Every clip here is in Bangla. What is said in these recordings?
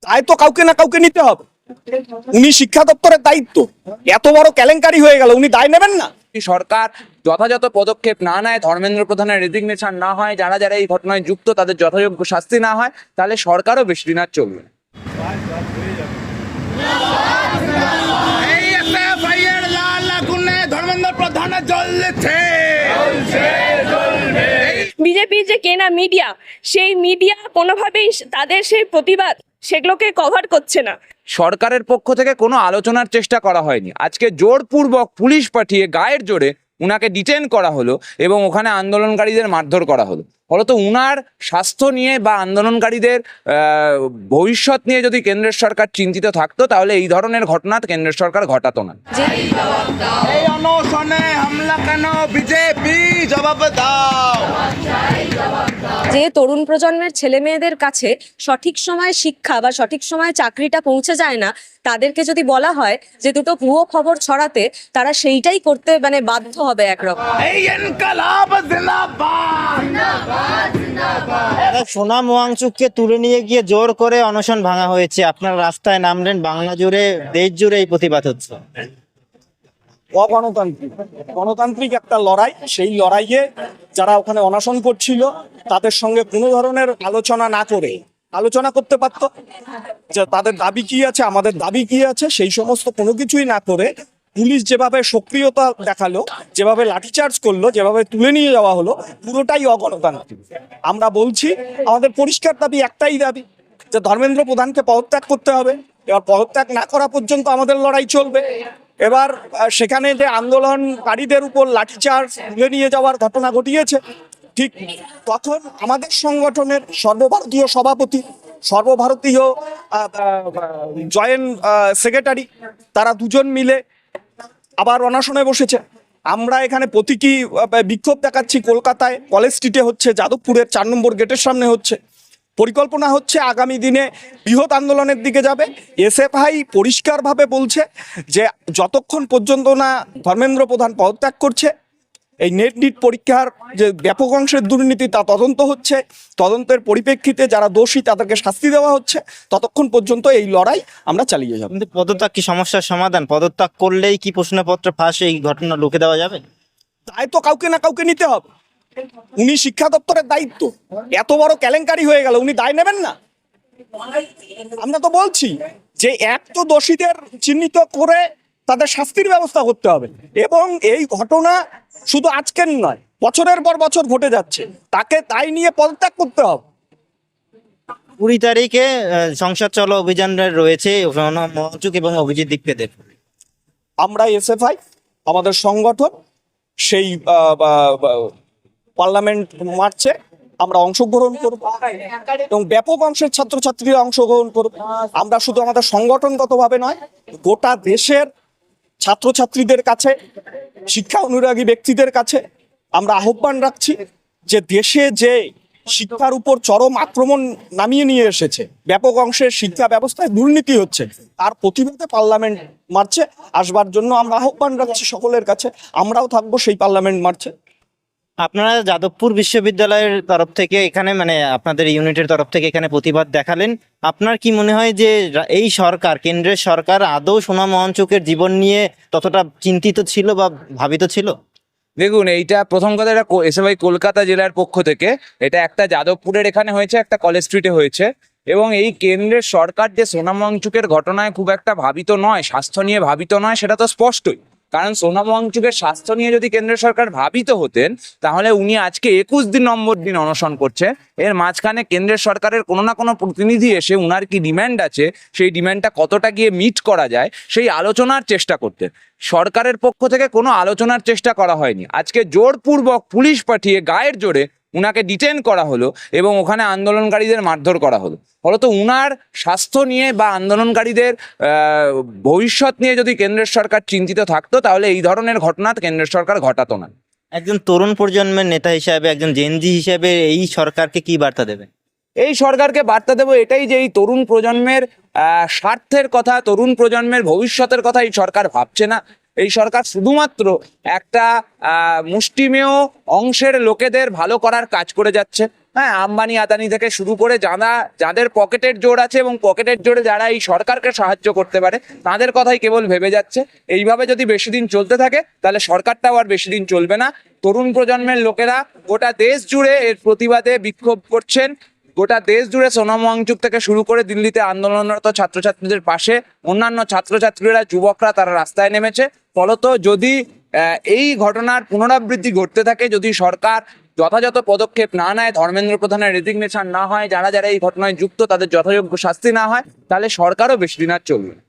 তাই তো কাউকে না কাউকে নিতে হবে। উনি শিক্ষা দপ্তরের দায়িত্ব, এত বড় কেলেঙ্কারি হয়ে গেল, উনি দায় নেবেন না? সরকার যথাযথ পদক্ষেপ না নেয়, ধর্মেন্দ্র প্রধানের রেজিগনেশন না হয়, যারা যারা এই ঘটনায় যুক্ত তাদের যথাযোগ্য শাস্তি না হয়, তাহলে সরকারও বেশি দিন আর চলবে না। বিজেপির যে কেনা মিডিয়া, সেই মিডিয়া কোনোভাবেই তাদের সেই প্রতিবাদ সেগুলোকে কভার করছে না। সরকারের পক্ষ থেকে কোনো আলোচনার চেষ্টা করা হয়নি। আজকে জোরপূর্বক পুলিশ পাঠিয়ে গায়ের জোরে উনাকে ডিটেন করা হলো এবং ওখানে আন্দোলনকারীদের মারধর করা হলো। ফলত উনার স্বাস্থ্য নিয়ে বা আন্দোলনকারীদের ভবিষ্যৎ নিয়ে যদি কেন্দ্রের সরকার চিন্তিত থাকতো, তাহলে এই ধরনের ঘটনা কেন্দ্রের সরকার ঘটাতো না। এই অনশনে হামলা কেন? বিজেপি জবাব দাও। যে তরুণ প্রজন্মের ছেলে মেয়েদের কাছে সঠিক সময়ে শিক্ষা বা সঠিক সময়ে চাকরিটা পৌঁছে যায় না, তাদেরকে যদি বলা হয় যে দুটো ভুয়ো খবর ছড়াতে, তারা সেইটাই করতে বাধ্য হবে একরকম। এই ইনকলাব জিন্দাবাদ। সোনাম ওয়াংচুককে তুলে নিয়ে গিয়ে জোর করে অনশন ভাঙা হয়েছে, আপনার রাস্তায় নামলেন, বাংলা জুড়ে দেশ জুড়ে এই প্রতিবাদ হচ্ছে। অগণতান্ত্রিক গণতান্ত্রিক একটা লড়াই, সেই লড়াইয়ে যারা ওখানে অনশন করছিল তাদের সঙ্গে কোনো ধরনের আলোচনা না করে, আলোচনা করতে পারত যে তাদের দাবি কি আছে, আমাদের দাবি কি আছে, সেই সমস্ত কোনো কিছুই না করে পুলিশ যেভাবে সক্রিয়তা দেখালো, যেভাবে লাঠিচার্জ করলো, যেভাবে তুলে নিয়ে যাওয়া হলো, পুরোটাই অগণতান্ত্রিক। আমরা বলছি আমাদের পরিষ্কার দাবি, একটাই দাবি যে ধর্মেন্দ্র প্রধানকে পদত্যাগ করতে হবে। এবার পদত্যাগ না করা পর্যন্ত আমাদের লড়াই চলবে। এবার সেখানে যে আন্দোলনকারীদের উপর লাঠিচার্জ তুলে নিয়ে যাওয়ার ঘটনা ঘটিয়েছে, ঠিক তখন আমাদের সংগঠনের সর্বভারতীয় সভাপতি, সর্বভারতীয় জয়েন্ট সেক্রেটারি, তারা দুজন মিলে আবার অনশনে বসেছে। আমরা এখানে প্রতীকী বিক্ষোভ দেখাচ্ছি। কলকাতায় কলেজ স্ট্রিটে হচ্ছে, যাদবপুরের 4 নম্বর গেটের সামনে হচ্ছে। পরিকল্পনা হচ্ছে আগামী দিনে বৃহৎ আন্দোলনের দিকে যাবে। এসএফআই পরিষ্কারভাবে বলছে যে যতক্ষণ পর্যন্ত না ধর্মেন্দ্র প্রধান পদত্যাগ করছে, এই নিট পরীক্ষার যে ব্যাপক অংশের দুর্নীতি তা তদন্ত হচ্ছে, তদন্তের পরিপ্রেক্ষিতে যারা দোষী তাদেরকে শাস্তি দেওয়া হচ্ছে, ততক্ষণ পর্যন্ত এই লড়াই আমরা চালিয়ে যাব। কিন্তু পদত্যাগ কি সমস্যার সমাধান? পদত্যাগ করলেই কি প্রশ্নপত্র ফাঁস এই ঘটনা লুকে দেওয়া যাবে? তাই তো কাউকে না কাউকে নিতে হবে। উনি শিক্ষা দপ্তরের দায়িত্ব, এত বড় কেলেঙ্কারি হয়ে গেল, উনি দায় নেবেন না? আমরা তো বলছি যে এক তো দোষীদের চিহ্নিত করে তাদের শাস্তির ব্যবস্থা করতে হবে, এবং এই ঘটনা শুধু আজকের নয়, বছরের পর বছর ঘটে যাচ্ছে, তাকে তাই নিয়ে পদত্যাগ করতে হবে। 20 তারিখে সংসদ চলো অভিযান রয়েছে, সোনাম ওয়াংচুক এবং অভিজিৎ দিকপেদের। আমরা এসএফআই আমাদের সংগঠন সেই পার্লামেন্ট মার্চে আমরা অংশগ্রহণ করব এবং ব্যাপক অংশের ছাত্রছাত্রীরা অংশগ্রহণ করবে। আমরা শুধু আমাদের সংগঠনগতভাবে নয়, গোটা দেশের ছাত্রছাত্রীদের কাছে, শিক্ষা অনুরাগী ব্যক্তিদের কাছে আমরা আহ্বান রাখছি যে দেশে যে শিক্ষার উপর চরম আক্রমণ নামিয়ে নিয়ে এসেছে, ব্যাপক অংশের শিক্ষা ব্যবস্থায় দুর্নীতি হচ্ছে, তার প্রতিবাদে পার্লামেন্ট মার্চে আসবার জন্য আমরা আহ্বান রাখছি সকলের কাছে। আমরাও থাকবো সেই পার্লামেন্ট মার্চে। আপনারা যাদবপুর বিশ্ববিদ্যালয়ের তরফ থেকে এখানে আপনাদের ইউনিটের তরফ থেকে এখানে প্রতিবাদ দেখালেন। আপনার কি মনে হয় যে এই সরকার, কেন্দ্রের সরকার আদৌ সোনাম ওয়াংচুকের জীবন নিয়ে ততটা চিন্তিত ছিল বা ভাবিত ছিল? দেখুন, এইটা প্রথম কথা, এটা এসএফআই কলকাতা জেলার পক্ষ থেকে, এটা একটা যাদবপুরের এখানে হয়েছে, একটা কলেজ স্ট্রিটে হয়েছে, এবং এই কেন্দ্রের সরকার যে সোনাম ওয়াংচুকের ঘটনায় খুব একটা ভাবিত নয়, স্বাস্থ্য নিয়ে ভাবিত নয়, সেটা তো স্পষ্টই। কারণ সোনাম ওয়াংচুকের স্বাস্থ্য নিয়ে যদি কেন্দ্রের সরকার ভাবিত হতেন, তাহলে উনি আজকে 21 নম্বর দিন অনশন করছে। এর মাঝখানে কেন্দ্রের সরকারের কোনো না কোনো প্রতিনিধি এসে উনার কি ডিম্যান্ড আছে, সেই ডিম্যান্ডটা কতটা গিয়ে মিট করা যায়, সেই আলোচনার চেষ্টা করতেন। সরকারের পক্ষ থেকে কোনো আলোচনার চেষ্টা করা হয়নি। আজকে জোরপূর্বক পুলিশ পাঠিয়ে গায়ের জোরে উনাকে ডিটেন করা হলো এবং ওখানে আন্দোলনকারীদের মারধর করা হলো। ফলত উনার স্বাস্থ্য নিয়ে বা আন্দোলনকারীদের ভবিষ্যৎ নিয়ে যদি কেন্দ্রের সরকার চিন্তিত থাকতো, তাহলে এই ধরনের ঘটনা কেন্দ্রের সরকার ঘটাতো না। একজন তরুণ প্রজন্মের নেতা হিসাবে, একজন জেনজি হিসেবে এই সরকারকে কি বার্তা দেবে? এই সরকারকে বার্তা দেবো এটাই যে এই তরুণ প্রজন্মের স্বার্থের কথা, তরুণ প্রজন্মের ভবিষ্যতের কথা এই সরকার ভাবছে না। এই সরকার শুধুমাত্র একটা মুষ্টিমেয় অংশের লোকেদের ভালো করার কাজ করে যাচ্ছে। হ্যাঁ, আম্বানি আদানি থেকে শুরু করে যাদের পকেটের জোর আছে এবং পকেটের জোরে যারা এই সরকারকে সাহায্য করতে পারে তাদের কথাই কেবল ভেবে যাচ্ছে। এইভাবে যদি বেশি দিন চলতে থাকে তাহলে সরকারটাও আর বেশি দিন চলবে না। তরুণ প্রজন্মের লোকেরা গোটা দেশ জুড়ে এর প্রতিবাদে বিক্ষোভ করছেন। গোটা দেশ জুড়ে সোনাম ওয়াংচুক থেকে শুরু করে দিল্লিতে আন্দোলনরত ছাত্রছাত্রীদের পাশে অন্যান্য ছাত্রছাত্রীরা, যুবকরা তারা রাস্তায় নেমেছে। ফলত যদি এই ঘটনার পুনরাবৃত্তি ঘটতে থাকে, যদি সরকার যথাযথ পদক্ষেপ না নেয়, ধর্মেন্দ্র প্রধানের রেজিগনেশন না হয়, যারা যারা এই ঘটনায় যুক্ত তাদের যথাযোগ্য শাস্তি না হয়, তাহলে সরকারও বেশি দিন আর চলবে না।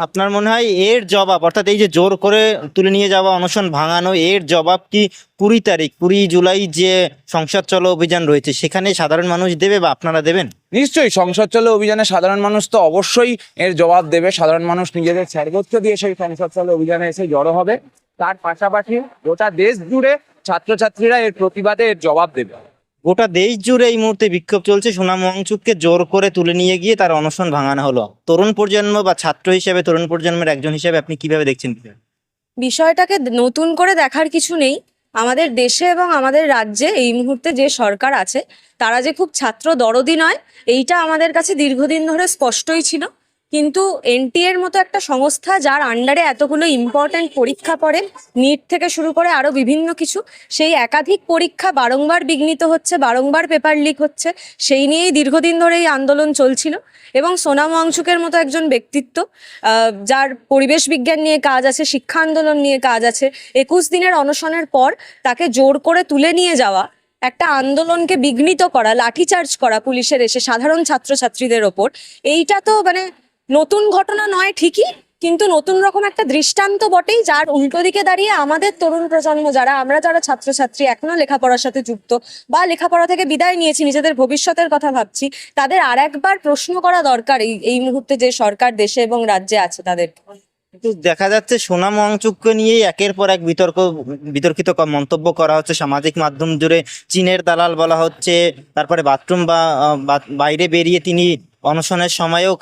আপনার মনে হয় এর জবাব, অর্থাৎ এই যে জোর করে তুলে নিয়ে যাওয়া, অনশন ভাঙানো, এর জবাব কি 20 জুলাই যে সংসদ চলো অভিযান রয়েছে সেখানে সাধারণ মানুষ দেবে বা আপনারা দেবেন? নিশ্চয়ই সংসদ চলো অভিযানে সাধারণ মানুষ তো অবশ্যই এর জবাব দেবে। সাধারণ মানুষ নিজেদের সর্বোচ্চ দিয়ে সেই সংসদ চলো অভিযানে এসে জড়ো হবে। তার পাশাপাশি গোটা দেশ জুড়ে ছাত্রছাত্রীরা এর প্রতিবাদে এর জবাব দেবে। গোটা দেশ জুড়ে এই মুহূর্তে বিক্ষোভ চলছে। সোনাম ওয়াংচুককে জোর করে তুলে নিয়ে গিয়ে তার অনশন ভাঙানো হলো। তরুণ প্রজন্ম বা ছাত্র হিসেবে, তরুণ প্রজন্মের একজন হিসেবে আপনি কিভাবে দেখছেন? বিষয়টাকে নতুন করে দেখার কিছু নেই। আমাদের দেশে এবং আমাদের রাজ্যে এই মুহূর্তে যে সরকার আছে তারা যে খুব ছাত্র দরদি নয়, এইটা আমাদের কাছে দীর্ঘদিন ধরে স্পষ্টই ছিল। কিন্তু এনটিএর মতো একটা সংস্থা যার আন্ডারে এতগুলো ইম্পর্ট্যান্ট পরীক্ষা পড়ে, নিট থেকে শুরু করে আরো বিভিন্ন কিছু, সেই একাধিক পরীক্ষা বারংবার বিঘ্নিত হচ্ছে, বারংবার পেপার লিক হচ্ছে, সেই নিয়েই দীর্ঘদিন ধরে এই আন্দোলন চলছিল। এবং সোনাম ওয়াংচুকের মতো একজন ব্যক্তিত্ব যার পরিবেশ বিজ্ঞান নিয়ে কাজ আছে, শিক্ষা আন্দোলন নিয়ে কাজ আছে, 21 দিনের অনশনের পর তাকে জোর করে তুলে নিয়ে যাওয়া, একটা আন্দোলনকে বিঘ্নিত করা, লাঠিচার্জ করা পুলিশের এসে সাধারণ ছাত্রছাত্রীদের ওপর, এইটা তো মানে নতুন ঘটনা নয় ঠিকই, কিন্তু নতুন রকম একটা দৃষ্টান্ত বটেই, যার উল্টো দিকে দাঁড়িয়ে আমাদের তরুণ প্রজন্ম যারা ছাত্রছাত্রী এখনো লেখাপড়ার সাথে যুক্ত বা লেখাপড়া থেকে বিদায় নিয়েছি, নিজেদের ভবিষ্যতের কথা ভাবছি, তাদের আর একবার প্রশ্ন করা দরকার এই মুহূর্তে যে সরকার দেশে এবং রাজ্যে আছে তাদের। কিন্তু দেখা যাচ্ছে সোনাম ওয়াংচুককে নিয়েই একের পর এক বিতর্কিত মন্তব্য করা হচ্ছে সামাজিক মাধ্যম জুড়ে। চীনের দালাল বলা হচ্ছে, তারপরে বাথরুম বা বাইরে বেরিয়ে তিনি অনশনের সময়ও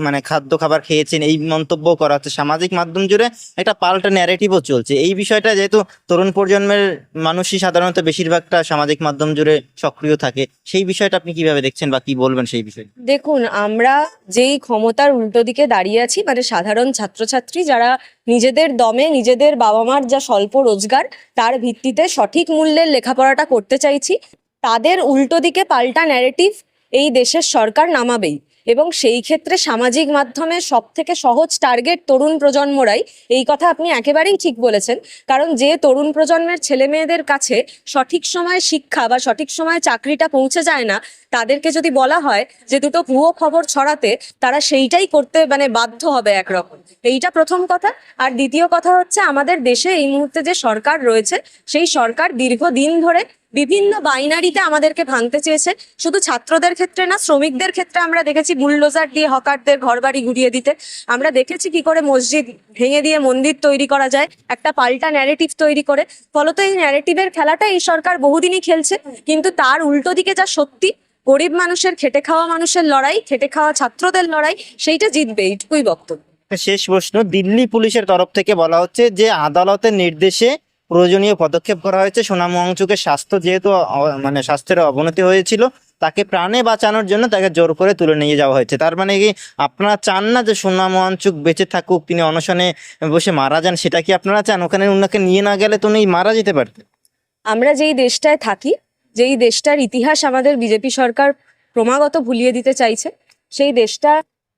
মানে খাদ্য খাবার খেয়েছেন, এই মন্তব্য করা হচ্ছে সামাজিক মাধ্যম জুড়ে। একটা পাল্টা ন্যারেটিভও চলছে এই বিষয়টা, যেহেতু তরুণ প্রজন্মের মানুষই সাধারণত বেশিরভাগটা সামাজিক মাধ্যম জুড়ে সক্রিয় থাকে, সেই বিষয়টা আপনি কিভাবে দেখছেন বা কি বলবেন সেই বিষয়ে? দেখুন, আমরা যেই ক্ষমতার উল্টো দিকে দাঁড়িয়ে আছি, মানে সাধারণ ছাত্রছাত্রী যারা নিজেদের দমে, নিজেদের বাবা মার যা স্বল্প রোজগার তার ভিত্তিতে সঠিক মূল্যের লেখাপড়াটা করতে চাইছি, তাদের উল্টো দিকে পাল্টা ন্যারেটিভ এই দেশের সরকার নামাবেই। এবং সেই ক্ষেত্রে সামাজিক মাধ্যমে সব থেকে সহজ টার্গেট তরুণ প্রজন্মরাই, এই কথা আপনি একেবারেই ঠিক বলেছেন। কারণ যে তরুণ প্রজন্মের ছেলে মেয়েদের কাছে সঠিক সময়ে শিক্ষা বা সঠিক সময়ে চাকরিটা পৌঁছে যায় না, তাদেরকে যদি বলা হয় যে দুটো ভুয়ো খবর ছড়াতে, তারা সেইটাই করতে মানে বাধ্য হবে একরকম। এইটা প্রথম কথা। আর দ্বিতীয় কথা হচ্ছে, আমাদের দেশে এই মুহূর্তে যে সরকার রয়েছে সেই সরকার দীর্ঘদিন ধরে বিভিন্ন বাইনারিতে আমাদেরকে ভাঙতে চেয়েছে। শুধু ছাত্রদের ক্ষেত্রে না, শ্রমিকদের ক্ষেত্রে আমরা দেখেছি বুলডোজার দিয়ে হকারদের ঘরবাড়ি ঘুরিয়ে দিতে। আমরা দেখেছি কি করে মসজিদ ভেঙে দিয়ে মন্দির তৈরি করা যায়, একটা পাল্টা ন্যারেটিভ তৈরি করে। ফলত এই ন্যারেটিভের খেলাটা এই সরকার বহুদিনই খেলছে। কিন্তু তার উল্টো দিকে যা সত্যি, গরিব মানুষের, খেটে খাওয়া মানুষের লড়াই, খেটে খাওয়া ছাত্রদের লড়াই, সেইটা জিতবে, এইটুকুই বক্তব্য। শেষ প্রশ্ন, দিল্লি পুলিশের তরফ থেকে বলা হচ্ছে যে আদালতের নির্দেশে প্রয়োজনীয় পদক্ষেপ করা হয়েছে। সোনাম ওয়াংচুকের স্বাস্থ্য যেহেতু মানে স্বাস্থ্যের অবনতি হয়েছিল, তাকে প্রাণে বাঁচানোর জন্য তাকে জোর করে তুলে নিয়ে যাওয়া হয়েছে। তার মানে কি আপনারা চান না যে সোনাম ওয়াংচুক বেঁচে থাকুক, তিনি অনশনে বসে মারা যান? সেটা কি আপনারা চান? ওখানে ওনাকে নিয়ে না গেলে তো উনি মারা যেতে পারতেন। আমরা যেই দেশটায় থাকি, যেই দেশটার ইতিহাস আমাদের বিজেপি সরকার ক্রমাগত ভুলিয়ে দিতে চাইছে, সেই দেশটা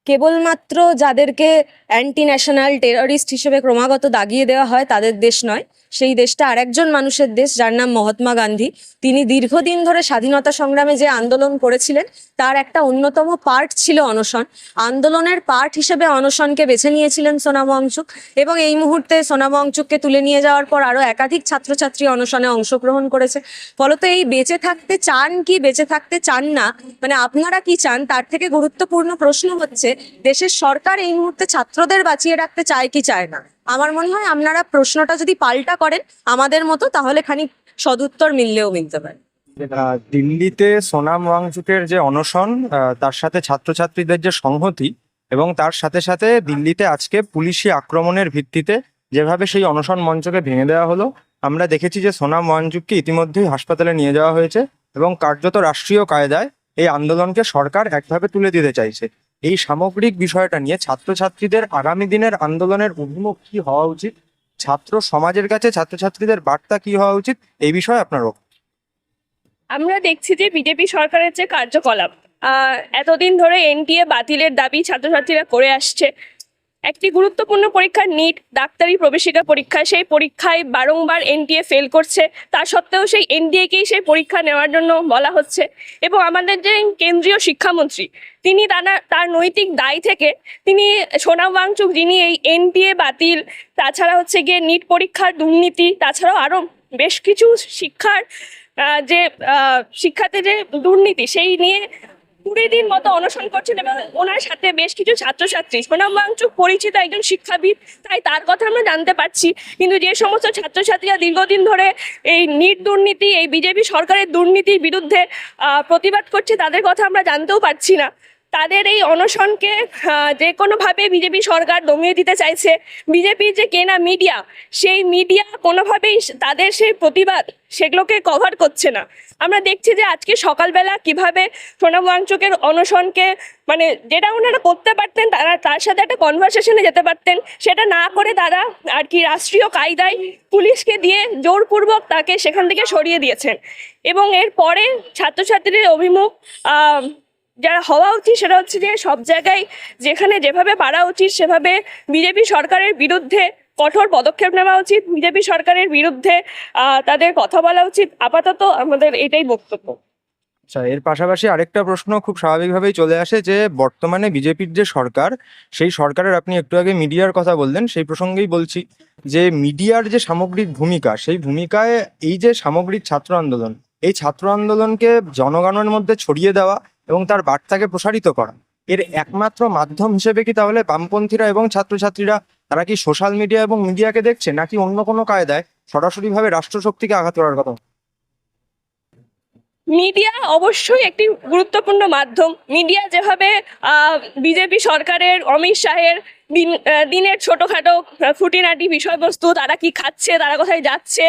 কেবলমাত্র যাদেরকে অ্যান্টি ন্যাশনাল টেররিস্ট হিসেবে ক্রমাগত দাগিয়ে দেওয়া হয় তাদের দেশ নয়। সেই দেশটা আরেকজন মানুষের দেশ, যার নাম মহাত্মা গান্ধী। তিনি দীর্ঘদিন ধরে স্বাধীনতা সংগ্রামে যে আন্দোলন করেছিলেন তার একটা অন্যতম পার্ট ছিল অনশন। আন্দোলনের পার্ট হিসেবে অনশনকে বেছে নিয়েছিলেন সোনাম ওয়াংচুক। এবং এই মুহূর্তে সোনাম ওয়াংচুককে তুলে নিয়ে যাওয়ার পর আরো একাধিক ছাত্রছাত্রী অনশনে অংশগ্রহণ করেছে। ফলত এই বেঁচে থাকতে চান কি বেঁচে থাকতে চান না, মানে আপনারা কি চান, তার থেকে গুরুত্বপূর্ণ প্রশ্ন হচ্ছে দেশের সরকার এই মুহূর্তে ছাত্রদের বাঁচিয়ে রাখতে চায় কি চায় না। আমার মনে হয় আপনারা প্রশ্নটা যদি পাল্টা করেন আমাদের মতো, তাহলে খানিক সদুত্তর মিললেও মিলতে পারে। দিল্লিতে সোনাম ওয়াংচুকের যে অনশন, তার সাথে ছাত্রছাত্রীদের যে সংহতি, এবং তার সাথে সাথে দিল্লিতে আজকে পুলিশি আক্রমণের ভিত্তিতে যেভাবে সেই অনশন মঞ্চকে ভেঙে দেওয়া হলো, আমরা দেখেছি যে সোনাম ওয়াংচুককে ইতিমধ্যেই হাসপাতালে নিয়ে যাওয়া হয়েছে এবং কার্যত রাষ্ট্রীয় কায়দায় এই আন্দোলনকে সরকার একভাবে তুলে দিতে চাইছে। এই সামগ্রিক বিষয়টা নিয়ে ছাত্রছাত্রীদের আগামী দিনের আন্দোলনের অভিমুখ কি হওয়া উচিত, ছাত্র সমাজের কাছে ছাত্রছাত্রীদের বার্তা কি হওয়া উচিত, এই বিষয়ে আপনার বক্তব্য। আমরা দেখছি যে বিজেপি সরকারের যে কার্যকলাপ এতদিন ধরে এনটিএ বাতিলের দাবি ছাত্রছাত্রীরা করে আসছে। একটি গুরুত্বপূর্ণ পরীক্ষা নিট ডাক্তারি প্রবেশিকা পরীক্ষা, সেই পরীক্ষায় বারংবার এনটিএ ফেল করছে, তা সত্ত্বেও সেই এনটিএকেই সেই পরীক্ষা নেওয়ার জন্য বলা হচ্ছে। এবং আমাদের যে কেন্দ্রীয় শিক্ষামন্ত্রী, তিনি তার নৈতিক দায় থেকে তিনি সোনাম ওয়াংচুক, যিনি এই এনটিএ বাতিল, তাছাড়া হচ্ছে গিয়ে নিট পরীক্ষার দুর্নীতি, তাছাড়াও আরও বেশ কিছু শিক্ষাতে যে দুর্নীতি, সেই নিয়ে 20 দিন মতো অনশন করছেন। এবং ওনার সাথে বেশ কিছু ছাত্রছাত্রী, সোনাম ওয়াংচুক পরিচিত একজন শিক্ষাবিদ, তাই তার কথা আমরা জানতে পারছি। কিন্তু যে সমস্ত ছাত্রছাত্রীরা দীর্ঘদিন ধরে এই নিট দুর্নীতি, এই বিজেপি সরকারের দুর্নীতির বিরুদ্ধে প্রতিবাদ করছে, তাদের কথা আমরা জানতেও পারছি না। তাদের এই অনশনকে যে কোনোভাবে বিজেপি সরকার দমিয়ে দিতে চাইছে। বিজেপির যে কেনা মিডিয়া, সেই মিডিয়া কোনোভাবেই তাদের সেই প্রতিবাদ সেগুলোকে কভার করছে না। আমরা দেখছি যে আজকে সকালবেলা কিভাবে সোনাম ওয়াংচুকের অনশনকে, মানে যেটা ওনারা করতে পারতেন, তারা তার সাথে একটা কনভারসেশনে যেতে পারতেন, সেটা না করে তারা আর কি রাষ্ট্রীয় কায়দায় পুলিশকে দিয়ে জোরপূর্বক তাকে সেখান থেকে সরিয়ে দিয়েছেন। এবং এরপরে ছাত্রছাত্রীদের অভিমুখ যারা হওয়া উচিত সেটা হচ্ছে যে সব জায়গায় যেখানে যেভাবে পারা উচিত সেভাবে বিজেপি সরকারের বিরুদ্ধে কঠোর পদক্ষেপ নেওয়া উচিত, বিজেপি সরকারের বিরুদ্ধে তাদের কথা বলা উচিত। আপাতত আমাদের এটাই বক্তব্য। আচ্ছা, এর পাশাপাশি আরেকটা প্রশ্ন খুব স্বাভাবিকভাবেই চলে আসে যে বর্তমানে বিজেপির যে সরকার, সেই সরকারের আপনি একটু আগে মিডিয়ার কথা বললেন, সেই প্রসঙ্গেই বলছি যে মিডিয়ার যে সামগ্রিক ভূমিকা, সেই ভূমিকায় এই যে সামগ্রিক ছাত্র আন্দোলন, এই ছাত্র আন্দোলনকে জনগণের মধ্যে ছড়িয়ে দেওয়া এবং তার বার্তাকে প্রসারিত করা, এর একমাত্র মাধ্যম হিসেবে কি তাহলে বামপন্থীরা এবং ছাত্রছাত্রীরা তারা কি সোশ্যাল মিডিয়া এবং মিডিয়াকে দেখছে, নাকি অন্য কোনো কায়দায় সরাসরিভাবে রাষ্ট্রশক্তিকে আঘাত করার কথা? মিডিয়া অবশ্যই একটি গুরুত্বপূর্ণ মাধ্যম। মিডিয়া যেভাবে বিজেপি সরকারের, অমিত শাহের দিনের ছোটখাটো খুঁটিনাটি বিষয়বস্তু, তারা কি খাচ্ছে, তারা কোথায় যাচ্ছে,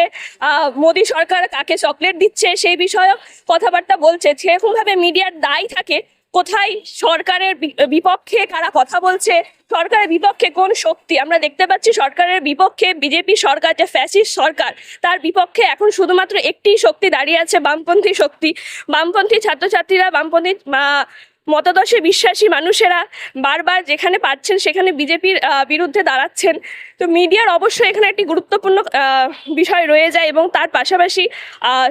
মোদী সরকার কাকে চকলেট দিচ্ছে, সেই বিষয়ক কথাবার্তা বলছে, সেরকমভাবে মিডিয়ার দায় থাকে কোথায় সরকারের বিপক্ষে কারা কথা বলছে, সরকারের বিপক্ষে কোন শক্তি। আমরা দেখতে পাচ্ছি সরকারের বিপক্ষে বিজেপি সরকার, যে ফ্যাসিস্ট সরকার, তার বিপক্ষে এখন শুধুমাত্র একটি শক্তি দাঁড়িয়ে আছে, বামপন্থী শক্তি। বামপন্থী ছাত্রছাত্রীরা, বামপন্থী মতাদর্শে বিশ্বাসী মানুষেরা বারবার যেখানে পাচ্ছেন সেখানে বিজেপির বিরুদ্ধে দাঁড়াচ্ছেন। তো মিডিয়ার অবশ্যই এখানে একটি গুরুত্বপূর্ণ বিষয় রয়ে যায়। এবং তার পাশাপাশি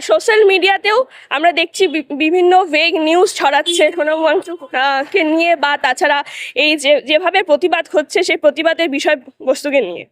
সোশ্যাল মিডিয়াতেও আমরা দেখছি বিভিন্ন ফেক নিউজ ছড়াচ্ছে সোনাম ওয়াংচুককে নিয়ে, বা তাছাড়া এই যেভাবে প্রতিবাদ হচ্ছে সেই প্রতিবাদের বিষয়বস্তুকে নিয়ে।